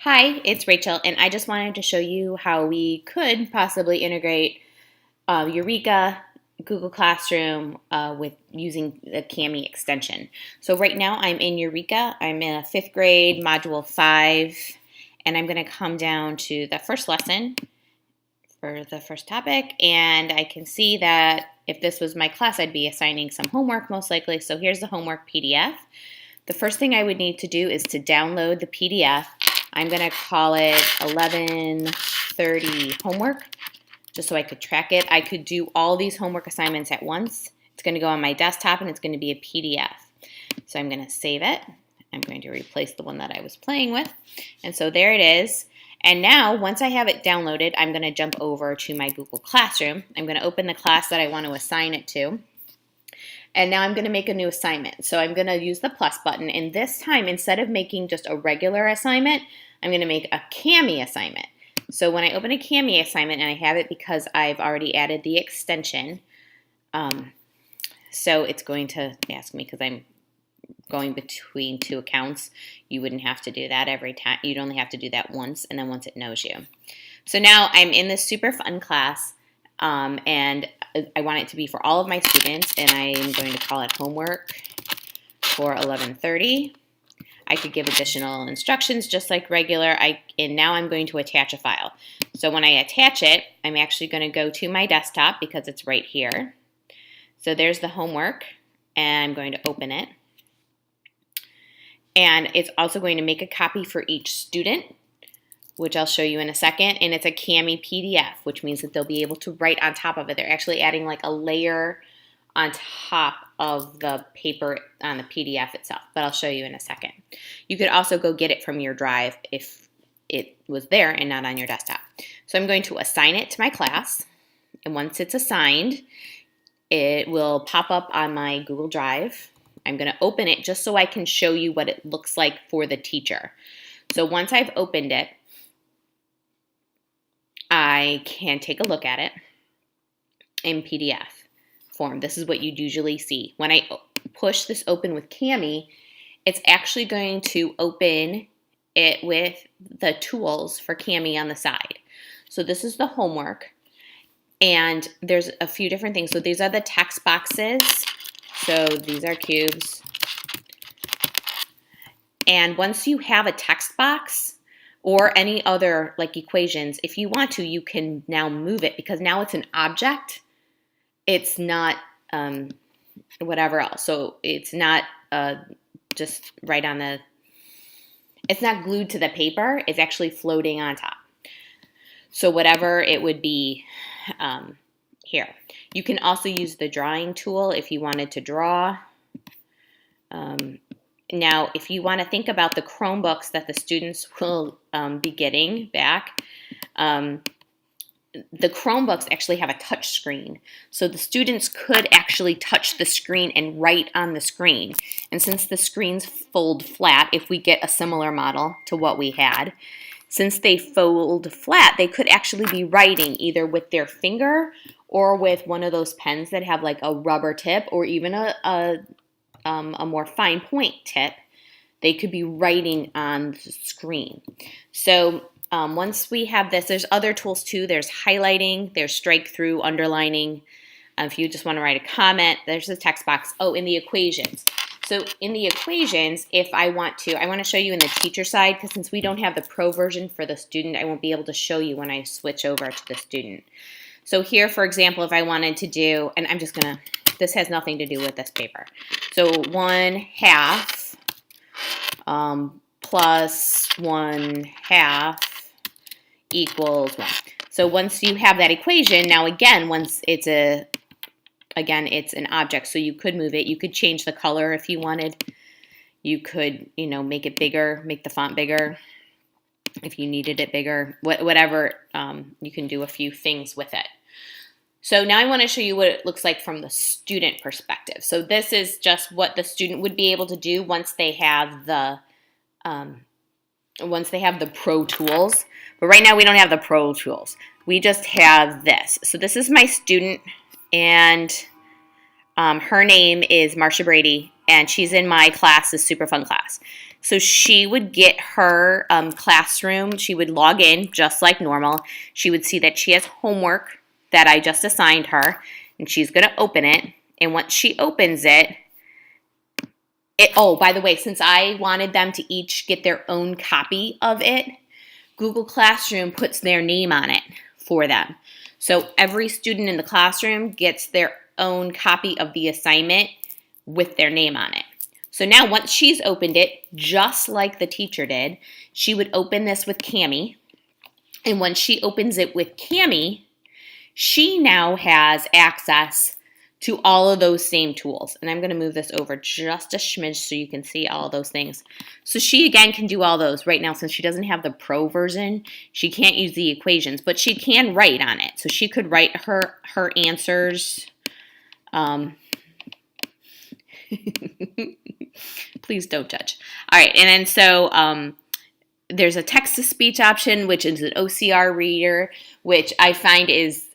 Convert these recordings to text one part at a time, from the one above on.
Hi, it's Rachel, and I just wanted to show you how we could possibly integrate Eureka, Google Classroom with using the Kami extension. So right now I'm in Eureka. I'm in a 5th grade, Module 5, and I'm going to come down to the first lesson for the first topic, and I can see that if this was my class, I'd be assigning some homework most likely. So here's the homework PDF. The first thing I would need to do is to download the PDF. I'm going to call it 11:30 homework, just so I could track it. I could do all these homework assignments at once. It's going to go on my desktop, and it's going to be a PDF. So I'm going to save it. I'm going to replace the one that I was playing with. And so there it is. And now, once I have it downloaded, I'm going to jump over to my Google Classroom. I'm going to open the class that I want to assign it to. And now I'm going to make a new assignment. So I'm going to use the plus button. And this time, instead of making just a regular assignment, I'm going to make a Kami assignment. So when I open a Kami assignment, and I have it because I've already added the extension, so it's going to ask me because I'm going between two accounts. You wouldn't have to do that every time. You'd only have to do that once, and then once it knows you. So now I'm in this super fun class, and I want it to be for all of my students, and I'm going to call it homework for 11:30. I could give additional instructions just like regular, and now I'm going to attach a file. So when I attach it, I'm actually going to go to my desktop because it's right here. So there's the homework, and I'm going to open it. And it's also going to make a copy for each student, which I'll show you in a second, and it's a Kami PDF, which means that they'll be able to write on top of it. They're actually adding like a layer on top of the paper on the PDF itself, but I'll show you in a second. You could also go get it from your drive if it was there and not on your desktop. So I'm going to assign it to my class, and once it's assigned, it will pop up on my Google Drive. I'm going to open it just so I can show you what it looks like for the teacher. So once I've opened it, I can take a look at it in PDF form. This is what you'd usually see. When I push this open with Kami, it's actually going to open it with the tools for Kami on the side. So this is the homework, and there's a few different things. So these are the text boxes. So these are cubes. And once you have a text box or any other like equations, if you want to, you can now move it because now it's an object. It's not whatever else. So it's not just right on the, it's not glued to the paper. It's actually floating on top. So whatever it would be here. You can also use the drawing tool if you wanted to draw. Now, if you want to think about the Chromebooks that the students will be getting back, the Chromebooks actually have a touch screen. So the students could actually touch the screen and write on the screen. And since the screens fold flat, if we get a similar model to what we had, since they fold flat, they could actually be writing either with their finger or with one of those pens that have like a rubber tip or even a more fine point tip. They could be writing on the screen. So once we have this, there's other tools too. There's highlighting, there's strike through, underlining. If you just want to write a comment, there's the text box. Oh, in the equations. So in the equations, if I want to show you in the teacher side, because since we don't have the pro version for the student, I won't be able to show you when I switch over to the student. So here, for example, if I wanted to do, and I'm just going to, this has nothing to do with this paper. So 1/2 plus 1/2 equals 1. So once you have that equation, now again, once it's it's an object, so you could move it. You could change the color if you wanted. You could, make it bigger, make the font bigger if you needed it bigger. Whatever, you can do a few things with it. So now I want to show you what it looks like from the student perspective. So this is just what the student would be able to do once they have the pro tools. But right now we don't have the pro tools. We just have this. So this is my student, and her name is Marcia Brady, and she's in my class, this super fun class. So she would get her classroom. She would log in just like normal. She would see that she has homework that I just assigned her, and she's going to open it. And once she opens it, oh, by the way, since I wanted them to each get their own copy of it, Google Classroom puts their name on it for them. So every student in the classroom gets their own copy of the assignment with their name on it. So now once she's opened it, just like the teacher did, she would open this with Cami. And when she opens it with Cami, she now has access to all of those same tools. And I'm going to move this over just a smidge so you can see all of those things. So she, again, can do all those. Right now, since she doesn't have the pro version, she can't use the equations, but she can write on it. So she could write her answers. Please don't judge. All right, and then so there's a text-to-speech option, which is an OCR reader, which I find is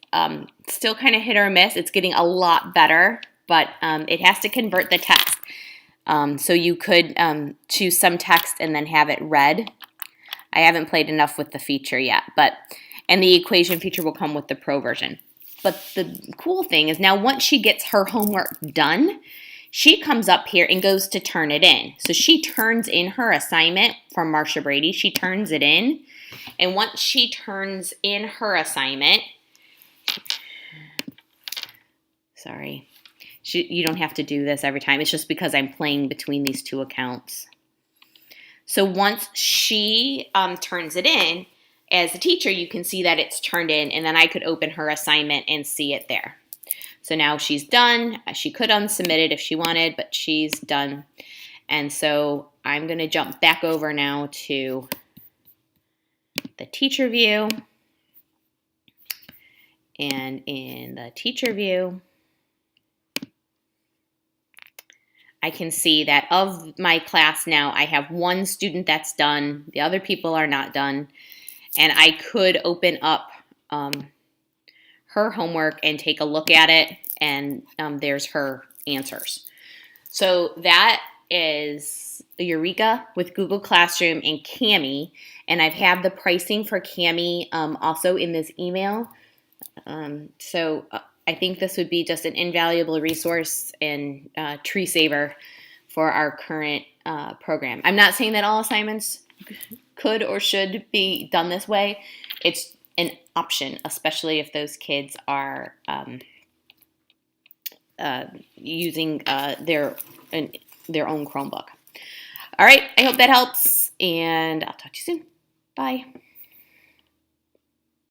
still kind of hit or miss. It's getting a lot better, but it has to convert the text. So you could choose some text and then have it read. I haven't played enough with the feature yet, and the equation feature will come with the pro version. But the cool thing is now once she gets her homework done, she comes up here and goes to turn it in. So she turns in her assignment from Marsha Brady. She turns it in. And once she turns in her assignment, sorry, you don't have to do this every time. It's just because I'm playing between these two accounts. So once she turns it in, as a teacher, you can see that it's turned in, and then I could open her assignment and see it there. So now she's done. She could unsubmit it if she wanted, but she's done. And so I'm going to jump back over now to the teacher view. And in the teacher view, I can see that of my class now, I have one student that's done. The other people are not done. And I could open up her homework and take a look at it, and there's her answers. So that is Eureka with Google Classroom and Cami, and I've had the pricing for Cami also in this email. So I think this would be just an invaluable resource and tree saver for our current program. I'm not saying that all assignments could or should be done this way. It's an option, especially if those kids are using their own Chromebook. All right, I hope that helps, and I'll talk to you soon. Bye.